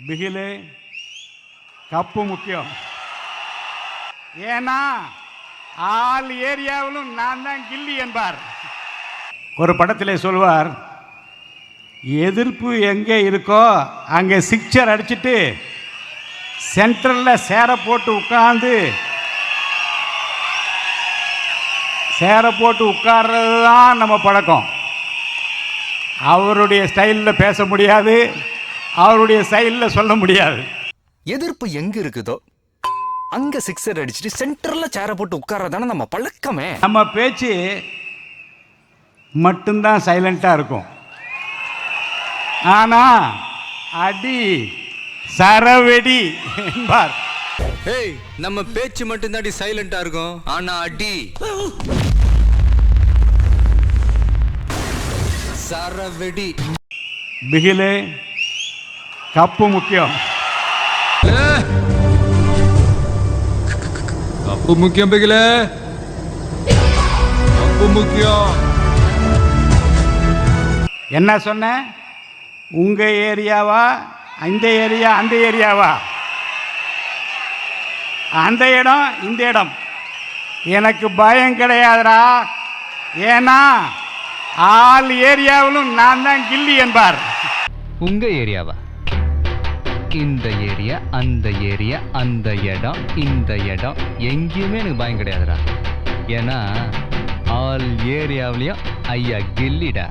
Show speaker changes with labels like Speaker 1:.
Speaker 1: பிகிலு cup முக்கியம். ஏன்னா all ஏரியாவிலும் நான் தான் கில்லி என்பார். ஒரு படத்திலே சொல்வார், எதிர்ப்பு எங்கே இருக்கோ அங்கே சிக்ஸர் அடிச்சுட்டு சென்ட்ரலில் சேரை போட்டு உட்கார்றது தான் நம்ம பழக்கம். அவருடைய ஸ்டைலில் பேச முடியாது, அவருடைய ஸ்டைலில் சொல்ல முடியாது.
Speaker 2: எதிர்ப்பு எங்க இருக்குதோ அங்க சிக்ஸர் அடிச்சுட்டு சென்டர்ல சேரை போட்டு உட்கார்றதான நம்ம பழக்கமே.
Speaker 1: நம்ம பேச்சு மட்டும்தான் சைலண்டாக இருக்கும், ஆனால் அடி சரவெடி என்பார்.
Speaker 3: ஏய், நம்ம பேச்சு மட்டும்தாடி சைலண்டா இருக்கும், ஆனா அடி சரவெடி.
Speaker 1: பிகிலு கப்பு முக்கியம்.
Speaker 4: கப்பு முக்கியம் பிகிலே, கப்பு முக்கியம்.
Speaker 1: என்ன சொன்ன? உங்க ஏரியாவா, இந்த ஏரியா, அந்த ஏரியாவா, அந்த இடம், இந்த இடம் எனக்கு பயம் கிடையாதுடா. ஏன்னா ஆல் ஏரியாவிலும் நான் தான் கில்லி என்பார்.
Speaker 5: உங்க ஏரியாவா? இந்த ஏரியா, அந்த ஏரியா, அந்த இடம், இந்த இடம் எங்கேயுமே எனக்கு பயம் கிடையாதுடா. ஏன்னா ஆல் ஏரியாவிலையும் ஐயா கில்லிடா.